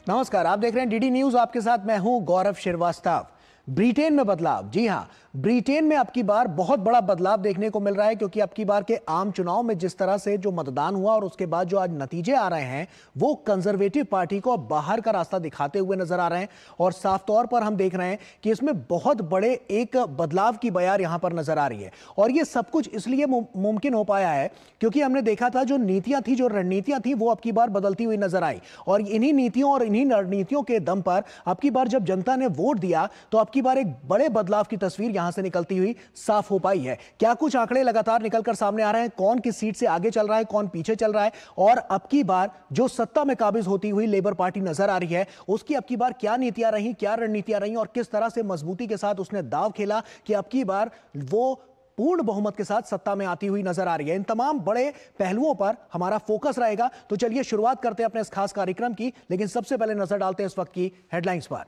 नमस्कार, आप देख रहे हैं डीडी न्यूज। आपके साथ मैं हूं गौरव श्रीवास्तव। ब्रिटेन में बदलाव, जी हां, ब्रिटेन में अब की बार बहुत बड़ा बदलाव देखने को मिल रहा है, क्योंकि अब की बार के आम चुनाव में जिस तरह से जो मतदान हुआ और उसके बाद जो आज नतीजे आ रहे हैं वो कंजर्वेटिव पार्टी को अब बाहर का रास्ता दिखाते हुए नजर आ रहे हैं। और साफ तौर पर हम देख रहे हैं कि इसमें बहुत बड़े एक बदलाव की बयार यहां पर नजर आ रही है। और ये सब कुछ इसलिए मुमकिन हो पाया है क्योंकि हमने देखा था जो नीतियां थी, जो रणनीतियां थी, वो अब की बार बदलती हुई नजर आई। और इन्हीं नीतियों और इन्हीं रणनीतियों के दम पर अब की बार जब जनता ने वोट दिया तो अब की बार एक बड़े बदलाव की तस्वीर यहां से निकलती हुई साफ हो पाई है। क्या कुछ आंकड़े लगातार निकलकर सामने आ रहे हैं, कौन किस सीट से आगे चल रहा है, कौन पीछे चल रहा है, और अब की बार जो सत्ता में काबिज होती हुई लेबर पार्टी नजर आ रही है उसकी अब की बार क्या नीतियां रही, क्या रणनीतियां रही और किस तरह से मजबूती के साथ उसने दाव खेला कि अब की बार वो पूर्ण बहुमत के साथ सत्ता में आती हुई नजर आ रही है। इन तमाम बड़े पहलुओं पर हमारा फोकस रहेगा। तो चलिए शुरुआत करते हैं अपने इस खास कार्यक्रम की, लेकिन सबसे पहले नजर डालते हैं इस वक्त की हेडलाइंस पर।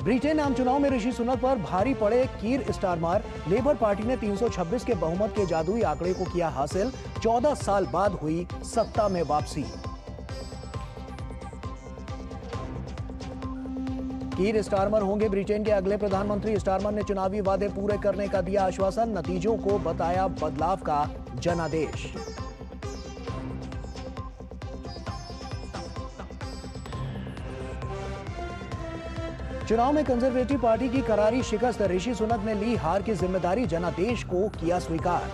ब्रिटेन आम चुनाव में ऋषि सुनक पर भारी पड़े कीर स्टारमर। लेबर पार्टी ने 326 के बहुमत के जादुई आंकड़े को किया हासिल। 14 साल बाद हुई सत्ता में वापसी। कीर स्टारमर होंगे ब्रिटेन के अगले प्रधानमंत्री। स्टारमर ने चुनावी वादे पूरे करने का दिया आश्वासन। नतीजों को बताया बदलाव का जनादेश। चुनाव में कंजर्वेटिव पार्टी की करारी शिकस्त। ऋषि सुनक ने ली हार की जिम्मेदारी। जनादेश को किया स्वीकार।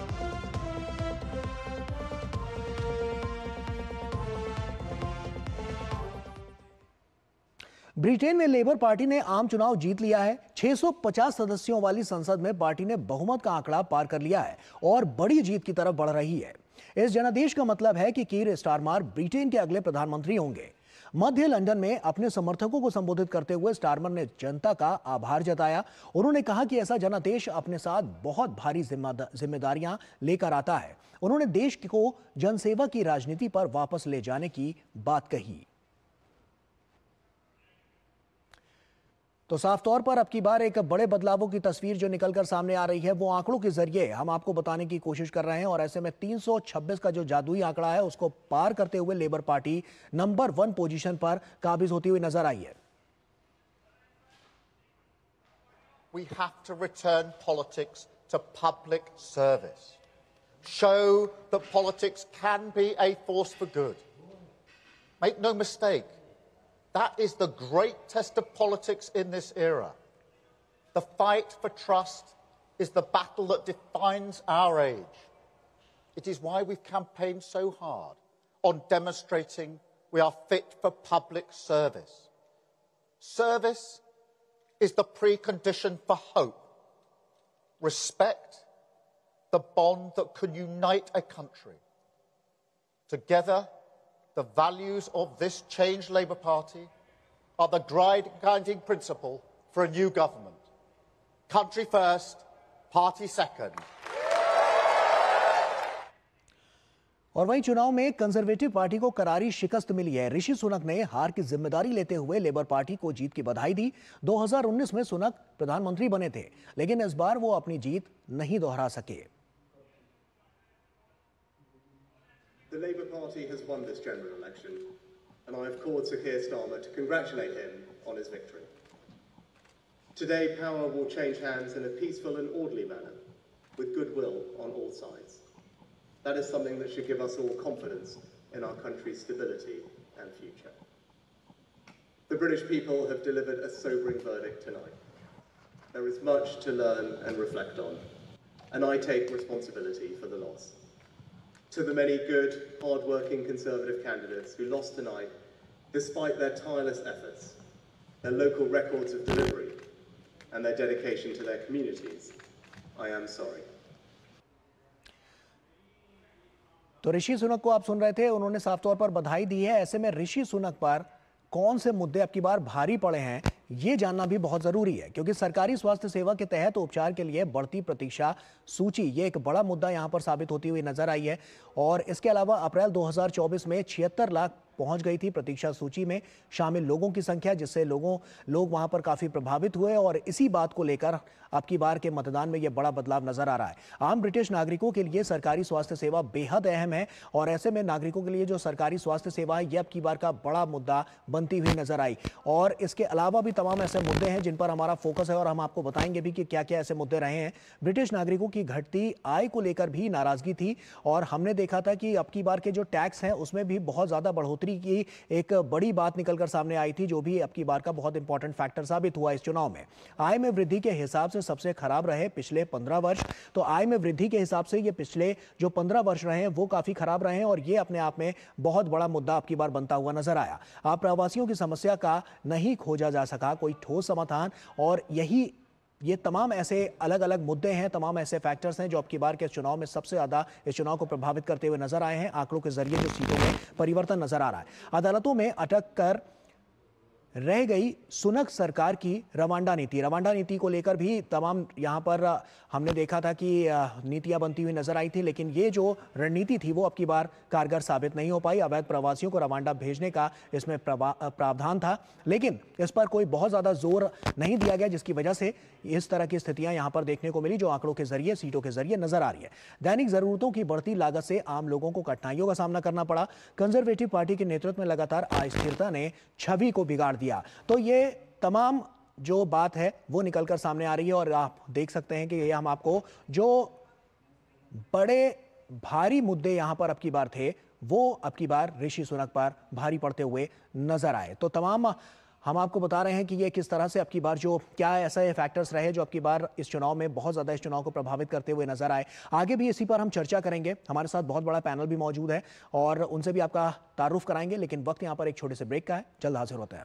ब्रिटेन में लेबर पार्टी ने आम चुनाव जीत लिया है। 650 सदस्यों वाली संसद में पार्टी ने बहुमत का आंकड़ा पार कर लिया है और बड़ी जीत की तरफ बढ़ रही है। इस जनादेश का मतलब है कि कीर स्टारमर ब्रिटेन के अगले प्रधानमंत्री होंगे। मध्य लंदन में अपने समर्थकों को संबोधित करते हुए स्टारमर ने जनता का आभार जताया। उन्होंने कहा कि ऐसा जनादेश अपने साथ बहुत भारी जिम्मेदारियां लेकर आता है। उन्होंने देश को जनसेवा की राजनीति पर वापस ले जाने की बात कही। तो साफ तौर पर अब की बार एक बड़े बदलावों की तस्वीर जो निकलकर सामने आ रही है वो आंकड़ों के जरिए हम आपको बताने की कोशिश कर रहे हैं। और ऐसे में 326 का जो जादुई आंकड़ा है उसको पार करते हुए लेबर पार्टी नंबर 1 पोजीशन पर काबिज होती हुई नजर आई है। We have to return politics to public service. Show that politics can be a force for good. Make no mistake. That is the great test of politics in this era. The fight for trust is the battle that defines our age. It is why we've campaigned so hard on demonstrating we are fit for public service. Service is the precondition for hope. Respect, the bond that can unite a country. Together, the values of this changed Labour Party are the guiding principle for a new government. Country first, party second. और वहीं चुनाव में conservative party को करारी शिकस्त मिली है। ऋषि सुनक ने हार की जिम्मेदारी लेते हुए लेबर पार्टी को जीत की बधाई दी। 2019 में सुनक प्रधानमंत्री बने थे, लेकिन इस बार वो अपनी जीत नहीं दोहरा सके। The Labour Party has won this general election, and I have called Sir Keir Starmer to congratulate him on his victory. Today, power will change hands in a peaceful and orderly manner, with goodwill on all sides. That is something that should give us all confidence in our country's stability and future. The British people have delivered a sobering verdict tonight. There is much to learn and reflect on, and I take responsibility for the loss. To the many good, hard-working Conservative candidates who lost tonight, despite their tireless efforts, their local records of delivery, and their dedication to their communities, I am sorry. तो ऋषि सुनक को आप सुन रहे थे, उन्होंने साफ तौर पर बधाई दी है। ऐसे में ऋषि सुनक पर कौन से मुद्दे अब की बार भारी पड़े हैं ये जानना भी बहुत जरूरी है, क्योंकि सरकारी स्वास्थ्य सेवा के तहत उपचार के लिए बढ़ती प्रतीक्षा सूची ये एक बड़ा मुद्दा यहां पर साबित होती हुई नजर आई है। और इसके अलावा अप्रैल 2024 में 76 लाख पहुंच गई थी प्रतीक्षा सूची में शामिल लोगों की संख्या, जिससे लोग वहां पर काफी प्रभावित हुए और इसी बात को लेकर अब की बार के मतदान में यह बड़ा बदलाव नजर आ रहा है। आम ब्रिटिश नागरिकों के लिए सरकारी स्वास्थ्य सेवा बेहद अहम है और ऐसे में नागरिकों के लिए जो सरकारी स्वास्थ्य सेवा है यह अब की बार का बड़ा मुद्दा बनती हुई नजर आई। और इसके अलावा भी तमाम ऐसे मुद्दे हैं जिन पर हमारा फोकस है और हम आपको बताएंगे भी कि क्या क्या ऐसे मुद्दे रहे हैं। ब्रिटिश नागरिकों की घटती आय को लेकर भी नाराजगी थी और हमने देखा था कि अब की बार के जो टैक्स हैं उसमें भी बहुत ज्यादा बढ़ोतरी की एक बड़ी बात निकलकर सामने आई थी, जो भी अब की बार का बहुत इंपॉर्टेंट फैक्टर साबित हुआ इस चुनाव में। आय में वृद्धि के हिसाब से सबसे खराब रहे पिछले 15 वर्ष। तो आय में वृद्धि के हिसाब से ये पिछले जो 15 वर्ष रहे हैं वो काफी खराब रहे हैं और ये अपने आप में बहुत बड़ा मुद्दा अब की बार बनता हुआ नजर आया। आप्रवासियों की समस्या का नहीं खोजा जा सका कोई ठोस समाधान और ये तमाम ऐसे अलग अलग मुद्दे हैं, तमाम ऐसे फैक्टर्स हैं जो अब की बार के चुनाव में सबसे ज्यादा इस चुनाव को प्रभावित करते हुए नजर आए हैं। आंकड़ों के जरिए जो सीटों में परिवर्तन नजर आ रहा है, अदालतों में अटक कर रह गई सुनक सरकार की रवांडा नीति को लेकर भी तमाम यहां पर हमने देखा था कि नीतियां बनती हुई नजर आई थी, लेकिन ये जो रणनीति थी वो अब की बार कारगर साबित नहीं हो पाई। अवैध प्रवासियों को रवांडा भेजने का इसमें प्रावधान था, लेकिन इस पर कोई बहुत ज्यादा जोर नहीं दिया गया, जिसकी वजह से इस तरह की स्थितियां यहां पर देखने को मिली जो आंकड़ों के जरिए, सीटों के जरिए नजर आ रही है। दैनिक जरूरतों की बढ़ती लागत से आम लोगों को कठिनाइयों का सामना करना पड़ा। कंजर्वेटिव पार्टी के नेतृत्व में लगातार अस्थिरता ने छवि को बिगाड़ दिया। तो ये तमाम जो बात है वो निकलकर सामने आ रही है और आप देख सकते हैं कि ये हम आपको जो बड़े भारी मुद्दे यहां पर अब की बार थे वो अब की बार ऋषि सुनक पर भारी पड़ते हुए नजर आए। तो तमाम हम आपको बता रहे हैं कि ये किस तरह से अब की बार जो क्या ऐसा फैक्टर्स रहे जो अब की बार इस चुनाव में बहुत ज्यादा इस चुनाव को प्रभावित करते हुए नजर आए। आगे भी इसी पर हम चर्चा करेंगे। हमारे साथ बहुत बड़ा पैनल भी मौजूद है और उनसे भी आपका तारुफ कराएंगे, लेकिन वक्त यहां पर एक छोटे से ब्रेक का है। जल्द हाजिर होता है।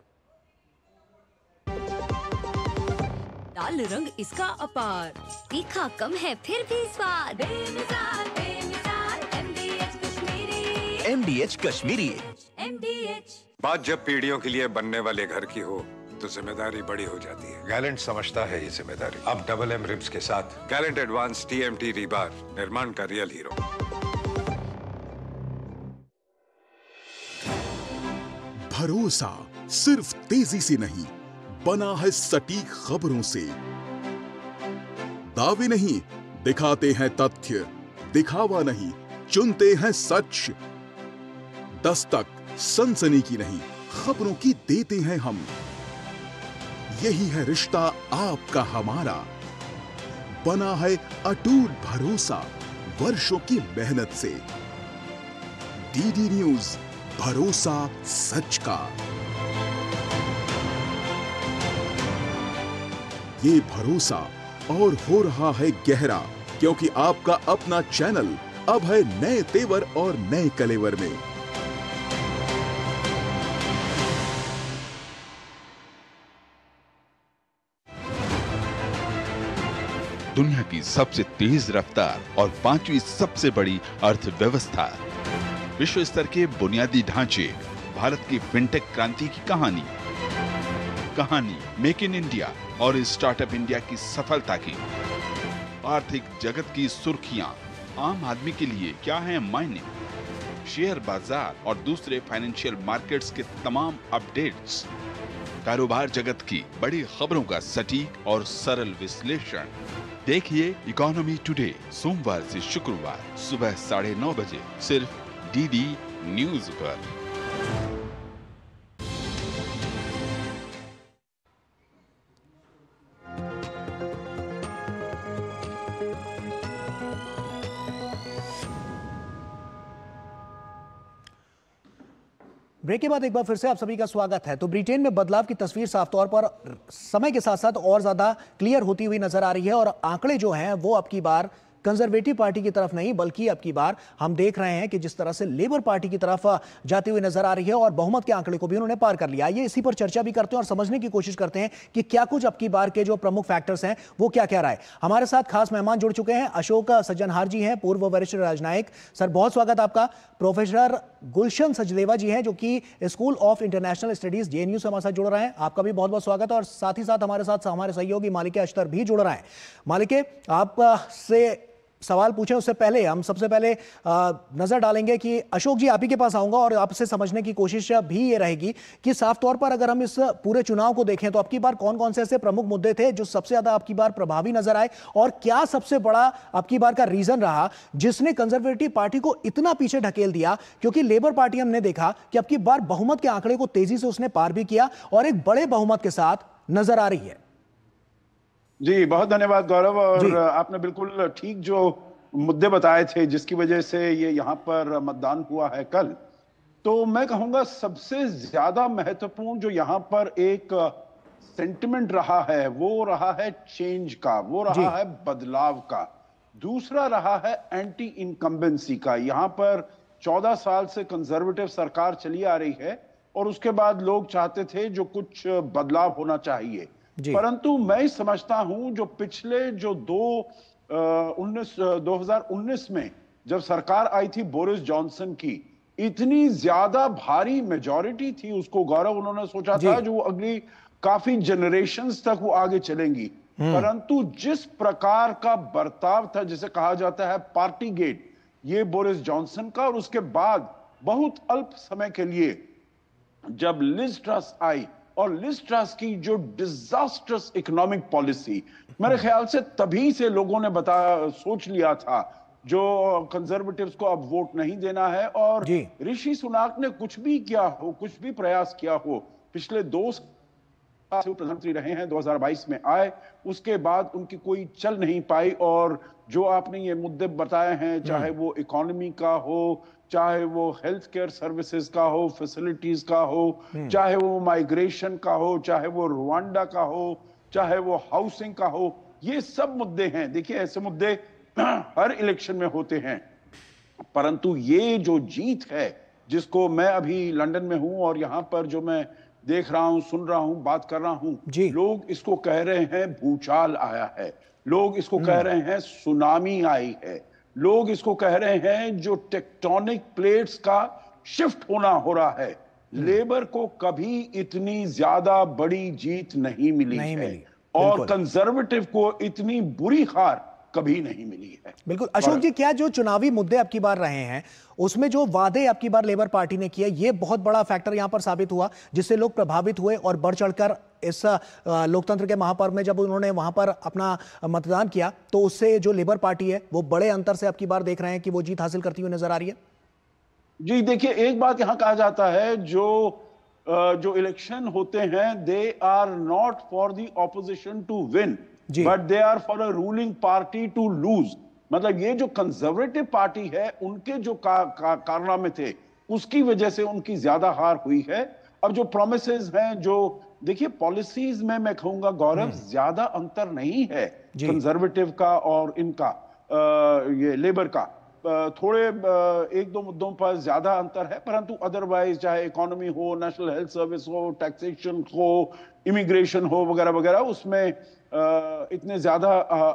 लाल रंग इसका अपार, तीखा कम है फिर भी स्वाद। बेमिसाल बेमिसाल MDH Kashmiri. MDH Kashmiri. MDH। बात जब पीढ़ियों के लिए बनने वाले घर की हो तो जिम्मेदारी बड़ी हो जाती है। गैलेंट समझता है ये जिम्मेदारी। अब डबल M रिब्स के साथ गैलेंट एडवांस TMT रीबार, निर्माण का रियल हीरो। भरोसा सिर्फ तेजी से नहीं, बना है सटीक खबरों से। दावे नहीं, दिखाते हैं तथ्य, दिखावा नहीं, चुनते हैं सच। दस्तक सनसनी की नहीं, खबरों की देते हैं हम। यही है रिश्ता आपका हमारा, बना है अटूट भरोसा वर्षों की मेहनत से। DD न्यूज़, भरोसा सच का। ये भरोसा और हो रहा है गहरा, क्योंकि आपका अपना चैनल अब है नए तेवर और नए कलेवर में। दुनिया की सबसे तेज रफ्तार और 5वीं सबसे बड़ी अर्थव्यवस्था, विश्व स्तर के बुनियादी ढांचे, भारत की फिनटेक क्रांति की कहानी मेक इन इंडिया और स्टार्टअप इंडिया की सफलता की, आर्थिक जगत की सुर्खियां, आम आदमी के लिए क्या है मायने, शेयर बाजार और दूसरे फाइनेंशियल मार्केट्स के तमाम अपडेट्स, कारोबार जगत की बड़ी खबरों का सटीक और सरल विश्लेषण। देखिए इकोनॉमी टुडे सोमवार से शुक्रवार सुबह 9:30 बजे सिर्फ DD न्यूज़ पर। ब्रेक के बाद एक बार फिर से आप सभी का स्वागत है। तो ब्रिटेन में बदलाव की तस्वीर साफ तौर पर समय के साथ साथ और ज्यादा क्लियर होती हुई नजर आ रही है और आंकड़े जो हैं वो अब की बार कंजर्वेटिव पार्टी की तरफ नहीं बल्कि अब की बार हम देख रहे हैं कि जिस तरह से लेबर पार्टी की तरफ जाती हुई नजर आ रही है और बहुमत के आंकड़े को भी उन्होंने पार कर लिया। आइए इसी पर चर्चा भी करते हैं और समझने की कोशिश करते हैं कि क्या कुछ अब की बार के जो प्रमुख फैक्टर्स हैं वो क्या क्या रहा है। हमारे साथ खास मेहमान जुड़ चुके हैं। अशोक सज्जनहार जी हैं, पूर्व वरिष्ठ राजनयिक। सर बहुत स्वागत आपका। प्रोफेसर गुलशन सचदेवा जी हैं जो कि school of international studies JNU से हमारे साथ जुड़ रहे हैं, आपका भी बहुत बहुत स्वागत है। और साथ ही साथ हमारे साथ हमारे सहयोगी मालिके अख्तर भी जुड़ रहे हैं। मालिके, आपसे सवाल पूछें उससे पहले हम सबसे पहले नजर डालेंगे कि अशोक जी आप ही के पास आऊंगा और आपसे समझने की कोशिश भी ये रहेगी कि साफ तौर पर अगर हम इस पूरे चुनाव को देखें तो आपकी बार कौन कौन से ऐसे प्रमुख मुद्दे थे जो सबसे ज्यादा आपकी बार प्रभावी नजर आए, और क्या सबसे बड़ा आपकी बार का रीजन रहा जिसने कंजर्वेटिव पार्टी को इतना पीछे ढकेल दिया? क्योंकि लेबर पार्टी हमने देखा कि आपकी बार बहुमत के आंकड़े को तेजी से उसने पार भी किया और एक बड़े बहुमत के साथ नजर आ रही है। जी बहुत धन्यवाद गौरव, और आपने बिल्कुल ठीक जो मुद्दे बताए थे जिसकी वजह से ये यहाँ पर मतदान हुआ है कल, तो मैं कहूंगा सबसे ज्यादा महत्वपूर्ण जो यहाँ पर एक सेंटिमेंट रहा है वो रहा है चेंज का, वो रहा है बदलाव का। दूसरा रहा है एंटी इनकम्बेंसी का। यहाँ पर 14 साल से कंजर्वेटिव सरकार चली आ रही है और उसके बाद लोग चाहते थे जो कुछ बदलाव होना चाहिए, परंतु मैं समझता हूं जो पिछले जो 2019 में जब सरकार आई थी बोरिस जॉनसन की, इतनी ज्यादा भारी मेजॉरिटी थी उसको गौरव, उन्होंने सोचा था जो वो अगली काफी जनरेशंस तक वो आगे चलेंगी, परंतु जिस प्रकार का बर्ताव था जिसे कहा जाता है पार्टी गेट, ये बोरिस जॉनसन का, और उसके बाद बहुत अल्प समय के लिए जब लिज ट्रस आई और लिज ट्रस की जो डिजास्टर्स इकोनॉमिक पॉलिसी, मेरे ख्याल से तभी से लोगों ने सोच लिया था जो कंजर्वेटिव्स को अब वोट नहीं देना है। और ऋषि सुनाक ने कुछ भी किया हो, कुछ भी प्रयास किया हो, पिछले 2 साल से प्रधानमंत्री रहे हैं, 2022 में आए, उसके बाद उनकी कोई चल नहीं पाई। और जो आपने ये मुद्दे बताए हैं, चाहे वो इकोनॉमी का हो, चाहे वो हेल्थ केयर सर्विसेज का हो, फैसिलिटीज का हो, चाहे वो माइग्रेशन का हो, चाहे वो रुवांडा का हो, चाहे वो हाउसिंग का हो, ये सब मुद्दे हैं। देखिए ऐसे मुद्दे हर इलेक्शन में होते हैं, परंतु ये जो जीत है जिसको मैं अभी लंदन में हूं और यहां पर जो मैं देख रहा हूं, सुन रहा हूं, बात कर रहा हूं, लोग इसको कह रहे हैं भूचाल आया है, लोग इसको कह रहे हैं सुनामी आई है, लोग इसको कह रहे हैं जो टेक्टोनिक प्लेट्स का शिफ्ट होना हो रहा है। लेबर को कभी इतनी ज्यादा बड़ी जीत नहीं मिली है और कंजर्वेटिव को इतनी बुरी हार कभी नहीं मिली है। बिल्कुल अशोक जी, क्या जो चुनावी मुद्दे आपकी बार रहे हैं उसमें जो वादे आपकी बार लेबर पार्टी ने किए, ये बहुत बड़ा फैक्टर यहां पर साबित हुआ जिससे लोग प्रभावित हुए और बढ़ चढ़कर इस लोकतंत्र के महापर्व में जब उन्होंने वहां पर अपना मतदान किया तो उससे जो लेबर पार्टी है वो बड़े अंतर से आपकी बार देख रहे हैं कि वो जीत हासिल करती हुई नजर आ रही है? जी देखिए, एक बात यहां कहा जाता है, जो इलेक्शन होते हैं they are not for the opposition to win but they are for a ruling party to lose. मतलब ये जो कंजर्वेटिव पार्टी है उनके जो कारनामे थे उसकी वजह से उनकी ज्यादा हार हुई है। अब जो प्रोमिसेस हैं, जो देखिए पॉलिसीज में मैं कहूंगा गौरव ज्यादा अंतर नहीं है कंजर्वेटिव का और इनका ये लेबर का, थोड़े 1-2 मुद्दों पर ज्यादा अंतर है, परंतु अदरवाइज चाहे इकोनॉमी हो, नेशनल हेल्थ सर्विस हो, टैक्सेशन हो, इमिग्रेशन हो, वगैरह वगैरह, उसमें इतने ज्यादा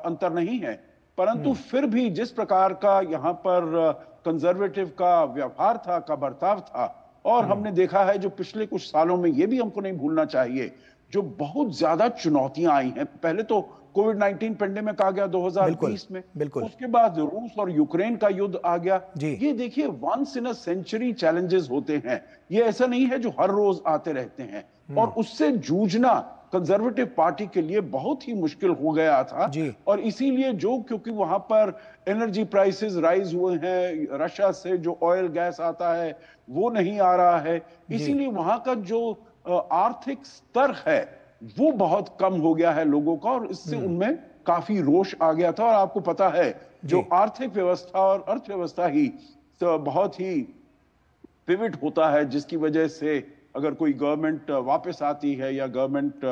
अंतर नहीं है। परंतु फिर भी जिस प्रकार का यहाँ पर कंजर्वेटिव का व्यवहार था, का बर्ताव था, और हमने देखा है जो पिछले कुछ सालों में, ये भी हमको नहीं भूलना चाहिए, जो बहुत ज्यादा चुनौतियां आई हैं। पहले तो कोविड-19 पेंडेमिक आ गया 2020 में, उसके बाद रूस और यूक्रेन का युद्ध आ गया। ये देखिए once in a century challenges होते हैं, ये ऐसा नहीं है जो हर रोज आते रहते हैं, और उससे जूझना कंजर्वेटिव पार्टी के लिए बहुत ही मुश्किल हो गया था। और इसीलिए क्योंकि वहां पर एनर्जी प्राइसेस राइज हुए हैं, रशिया से जो ऑयल गैस आता है वो नहीं आ रहा है, इसीलिए वहां का जो आर्थिक स्तर है वो बहुत कम हो गया है लोगों का, और इससे उनमें काफी रोष आ गया था। और आपको पता है जो आर्थिक व्यवस्था और अर्थव्यवस्था ही तो बहुत ही पिवट होता है, जिसकी वजह से अगर कोई गवर्नमेंट वापस आती है या गवर्नमेंट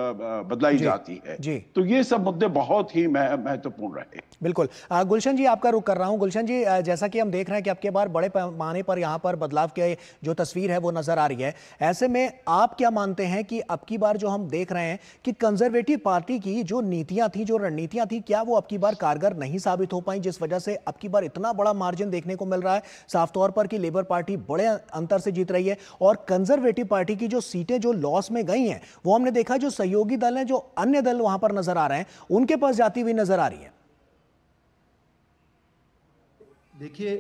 बदलाई जाती है, तो ये सब मुद्दे बहुत ही महत्वपूर्ण रहे। बिल्कुल। गुलशन जी, आपका रुख कर रहा हूं। गुलशन जी, जैसा कि हम देख रहे हैं कि आपके बार बड़े पैमाने पर यहाँ पर बदलाव की जो तस्वीर है वो नजर आ रही है, ऐसे में आप क्या मानते हैं कि अब की बार जो हम देख रहे हैं कि कंजर्वेटिव पार्टी की जो नीतियां थी, जो रणनीतियां थी, क्या वो अब की बार कारगर नहीं साबित हो पाई, जिस वजह से अब की बार इतना बड़ा मार्जिन देखने को मिल रहा है साफ तौर पर कि लेबर पार्टी बड़े अंतर से जीत रही है, और कंजर्वेटिव पार्टी की जो सीटें जो लॉस में गई हैं वो हमने देखा जो सहयोगी दल हैं, जो अन्य दल वहां पर नजर आ रहे हैं, उनके पास जाती हुई नजर आ रही है? देखिए,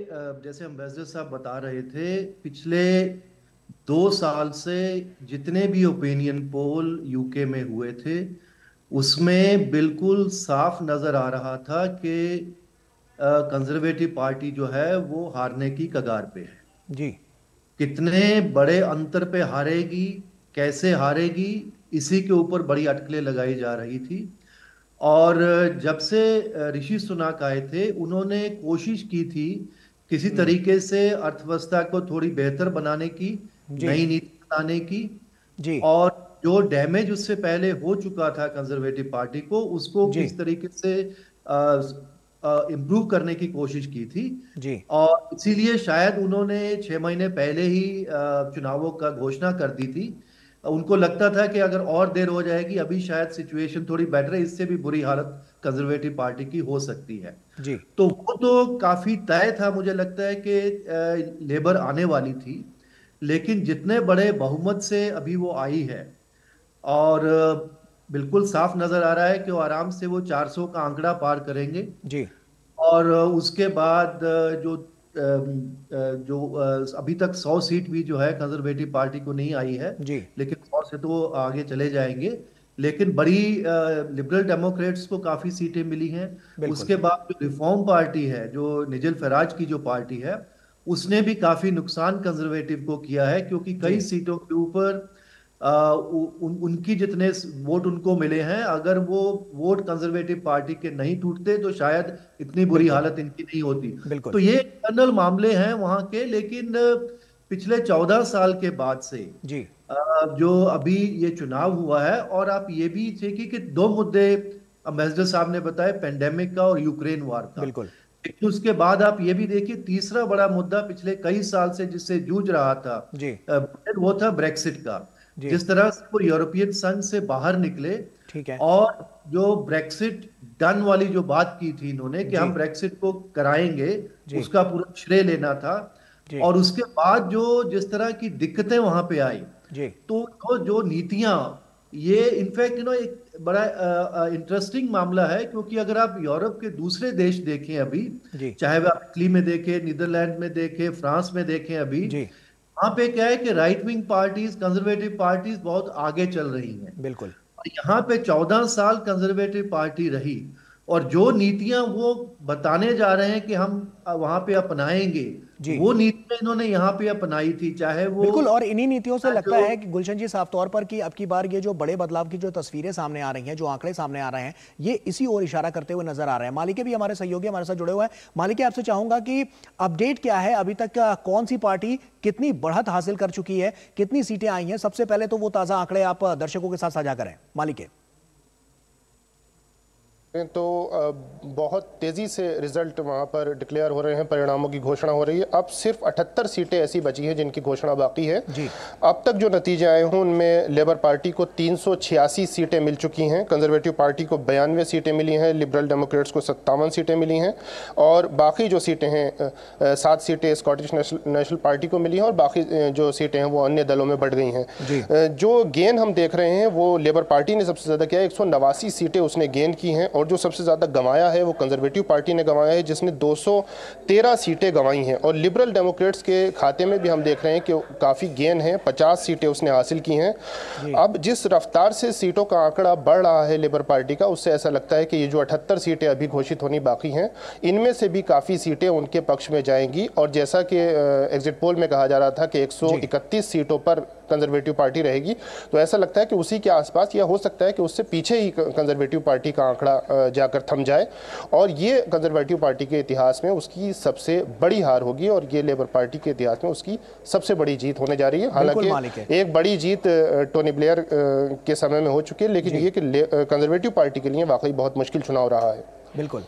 जैसे एम्बेसडर साहब बता रहे थे, पिछले 2 साल से जितने भी ओपिनियन पोल यूके में हुए थे, उसमें बिल्कुल साफ नजर आ रहा था कि कंजर्वेटिव पार्टी जो है वो हारने की कगार पे है। जी। कितने बड़े अंतर पे हारेगी, कैसे हारेगी, इसी के ऊपर बड़ी अटकलें लगाई जा रही थी। और जब से ऋषि सुनाक आए थे, उन्होंने कोशिश की थी किसी तरीके से अर्थव्यवस्था को थोड़ी बेहतर बनाने की, नई नीति बनाने की जी। और जो डैमेज उससे पहले हो चुका था कंजर्वेटिव पार्टी को, उसको किस तरीके से इम्प्रूव करने की कोशिश की थी जी। और इसीलिए शायद उन्होंने 6 महीने पहले ही चुनावों का घोषणा कर दी थी। उनको लगता था कि अगर और देर हो जाएगी, अभी शायद सिचुएशन थोड़ी बेटर है, इससे भी बुरी हालत कंजर्वेटिव पार्टी की हो सकती है जी। तो वो तो काफी तय था, मुझे लगता है कि लेबर आने वाली थी, लेकिन जितने बड़े बहुमत से अभी वो आई है और बिल्कुल साफ नजर आ रहा है कि वो आराम से वो 400 का आंकड़ा पार करेंगे जी। और उसके बाद जो अभी तक 100 सीट भी जो है कंजर्वेटिव पार्टी को नहीं आई है जी। लेकिन 100 से तो आगे चले जाएंगे। लेकिन बड़ी लिबरल डेमोक्रेट्स को काफी सीटें मिली हैं। उसके बाद जो रिफॉर्म पार्टी है, जो निजल फराज की जो पार्टी है, उसने भी काफी नुकसान कंजर्वेटिव को किया है, क्योंकि कई सीटों के ऊपर उनकी जितने वोट उनको मिले हैं, अगर वो वोट कंजर्वेटिव पार्टी के नहीं टूटते तो शायद इतनी बुरी हालत इनकी नहीं होती। तो ये इंटरनल मामले हैं वहां के। लेकिन पिछले 14 साल के बाद से जी जो अभी ये चुनाव हुआ है, और आप ये भी देखिए कि 2 मुद्दे एम्बेसडर साहब ने बताए, पेंडेमिक का और यूक्रेन वार का। बिल्कुल। लेकिन उसके बाद आप ये भी देखिए, तीसरा बड़ा मुद्दा पिछले कई साल से जिससे जूझ रहा था जी वो था ब्रेक्सिट का। जिस तरह से वो यूरोपियन संघ से बाहर निकले, ठीक है, और जो ब्रेक्सिट डन वाली जो बात की थी इन्होंने कि हम ब्रेक्सिट को कराएंगे, उसका पूरा श्रेय लेना था। और उसके बाद जो जिस तरह की दिक्कतें वहां पे आई, तो जो नीतियां, ये इनफैक्ट एक बड़ा इंटरेस्टिंग मामला है, क्योंकि अगर आप यूरोप के दूसरे देश देखें अभी, चाहे वह इटली में देखें, नीदरलैंड में देखें, फ्रांस में देखें, अभी वहां पे क्या है कि right wing parties, conservative parties बहुत आगे चल रही हैं। बिल्कुल। और यहाँ पे 14 साल कंजर्वेटिव पार्टी रही, और जो नीतियां वो बताने जा रहे हैं कि हम वहां पे अपनाएंगे, वो नीतियां इन्होंने यहाँ पे अपनाई थी, चाहे वो बिल्कुल। और इन्हीं नीतियों से लगता है कि गुलशन जी साफ तौर पर कि अब की बार ये जो बड़े बदलाव की जो तस्वीरें सामने आ रही हैं, जो आंकड़े सामने आ रहे हैं, ये इसी ओर इशारा करते हुए नजर आ रहे हैं। मालिके भी हमारे सहयोगी हमारे साथ जुड़े हुए हैं। मालिके, आपसे चाहूंगा कि अपडेट क्या है अभी तक, कौन सी पार्टी कितनी बढ़त हासिल कर चुकी है, कितनी सीटें आई हैं? सबसे पहले तो वो ताजा आंकड़े आप दर्शकों के साथ साझा करें। मालिके। तो बहुत तेज़ी से रिजल्ट वहाँ पर डिक्लेयर हो रहे हैं, परिणामों की घोषणा हो रही है। अब सिर्फ 78 सीटें ऐसी बची हैं जिनकी घोषणा बाकी है जी। अब तक जो नतीजे आए हैं उनमें लेबर पार्टी को 386 सीटें मिल चुकी हैं, कंजर्वेटिव पार्टी को 92 सीटें मिली हैं, लिबरल डेमोक्रेट्स को 57 सीटें मिली हैं, और बाकी जो सीटें हैं 7 सीटें स्कॉटिश नेशनल पार्टी को मिली हैं, और बाकी जो सीटें हैं वो अन्य दलों में बढ़ गई हैं। जो गेन हम देख रहे हैं वो लेबर पार्टी ने सबसे ज़्यादा किया, 189 सीटें उसने गेन की हैं, और जो सबसे ज़्यादा गंवाया है वो कंजर्वेटिव पार्टी ने गंवाया है, जिसने 213 सीटें गंवाई हैं। और लिबरल डेमोक्रेट्स के खाते में भी हम देख रहे हैं कि काफ़ी गेन है, 50 सीटें उसने हासिल की हैं। अब जिस रफ्तार से सीटों का आंकड़ा बढ़ रहा है लेबर पार्टी का, उससे ऐसा लगता है कि ये जो 78 सीटें अभी घोषित होनी बाकी हैं, इनमें से भी काफ़ी सीटें उनके पक्ष में जाएंगी। और जैसा कि एग्जिट पोल में कहा जा रहा था कि 131 सीटों पर कंजर्वेटिव पार्टी रहेगी, तो ऐसा लगता है कि उसी के आसपास, या हो सकता है कि उससे पीछे ही कंजर्वेटिव पार्टी का आंकड़ा जाकर थम जाए, और ये कंजर्वेटिव पार्टी के इतिहास में उसकी सबसे बड़ी हार होगी, और ये लेबर पार्टी के इतिहास में उसकी सबसे बड़ी जीत होने जा रही है। हालांकि एक बड़ी जीत टोनी ब्लेयर के समय में हो चुकी है, लेकिन ये कि कंजर्वेटिव पार्टी के लिए वाकई बहुत मुश्किल चुनाव रहा है। बिल्कुल।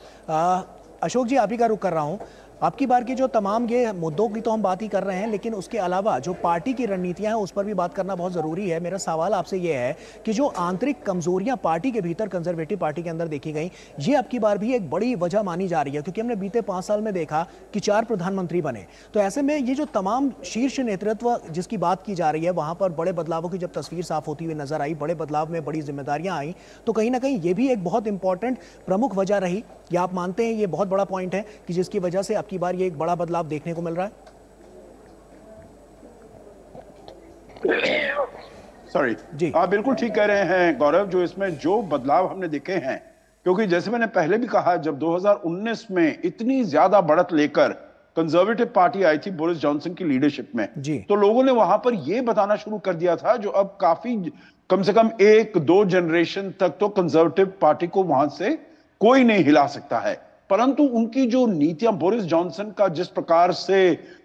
अशोक जी, आप ही का रुख कर रहा हूँ। आपकी बार की जो तमाम ये मुद्दों की तो हम बात ही कर रहे हैं, लेकिन उसके अलावा जो पार्टी की रणनीतियां हैं उस पर भी बात करना बहुत ज़रूरी है। मेरा सवाल आपसे ये है कि जो आंतरिक कमजोरियां पार्टी के भीतर कंजर्वेटिव पार्टी के अंदर देखी गई, ये आपकी बार भी एक बड़ी वजह मानी जा रही है, क्योंकि हमने बीते 5 साल में देखा कि 4 प्रधानमंत्री बने। तो ऐसे में ये जो तमाम शीर्ष नेतृत्व जिसकी बात की जा रही है, वहां पर बड़े बदलावों की जब तस्वीर साफ होती हुई नजर आई, बड़े बदलाव में बड़ी जिम्मेदारियां आई, तो कहीं ना कहीं ये भी एक बहुत इंपॉर्टेंट प्रमुख वजह रही। या आप मानते हैं ये बहुत बड़ा पॉइंट है कि जिसकी वजह से आपकी की बार ये एक बड़ा बदलाव देखने को मिल रहा है? सॉरी जी, आप बिल्कुल ठीक कह रहे हैं गौरव। जो इसमें जो बदलाव हमने देखे हैं, क्योंकि जैसे मैंने पहले भी कहा, जब 2019 में इतनी ज्यादा बढ़त लेकर कंजर्वेटिव पार्टी आई थी बोरिस जॉनसन की लीडरशिप में जी, तो लोगों ने वहां पर यह बताना शुरू कर दिया था, जो अब काफी कम से कम 1-2 जनरेशन तक तो कंजर्वेटिव पार्टी को वहां से कोई नहीं हिला सकता है। परंतु उनकी जो नीतियां, बोरिस जॉनसन का जिस प्रकार से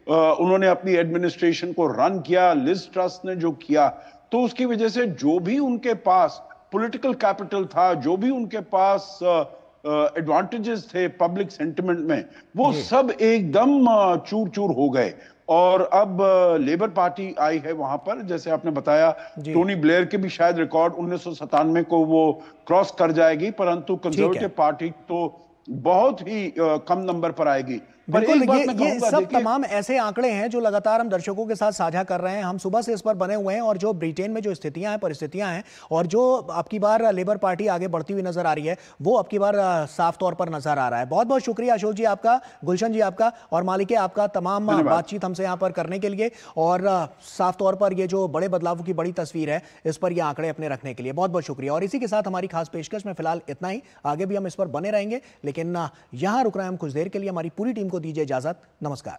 उन्होंने अपनी एडमिनिस्ट्रेशन को रन किया, लिज ट्रस ने जो किया, तो उसकी वजह से जो भी उनके पास पॉलिटिकल कैपिटल था, जो भी उनके पास एडवांटेजेस थे पब्लिक सेंटिमेंट में, वो सब एकदम चूर चूर हो गए। और अब लेबर पार्टी आई है वहां पर, जैसे आपने बताया, टोनी ब्लेयर के भी शायद रिकॉर्ड 1997 को वो क्रॉस कर जाएगी, परंतु कंजर्वेटिव पार्टी तो बहुत ही कम नंबर पर आएगी। बिल्कुल, ये सब तमाम ऐसे आंकड़े हैं जो लगातार हम दर्शकों के साथ साझा कर रहे हैं। हम सुबह से इस पर बने हुए हैं, और जो ब्रिटेन में जो स्थितियां हैं, परिस्थितियां हैं, और जो आपकी बार लेबर पार्टी आगे बढ़ती हुई नजर आ रही है, वो आपकी बार साफ तौर पर नजर आ रहा है। बहुत बहुत शुक्रिया अशोक जी आपका, गुलशन जी आपका, और मालिके आपका तमाम बातचीत हमसे यहाँ पर करने के लिए, और साफ तौर पर ये जो बड़े बदलावों की बड़ी तस्वीर है, इस पर ये आंकड़े अपने रखने के लिए बहुत बहुत शुक्रिया। और इसी के साथ हमारी खास पेशकश में फिलहाल इतना ही। आगे भी हम इस पर बने रहेंगे, लेकिन यहाँ रुक रहे हैं हम कुछ देर के लिए। हमारी पूरी टीम को दीजिए इजाजत। नमस्कार।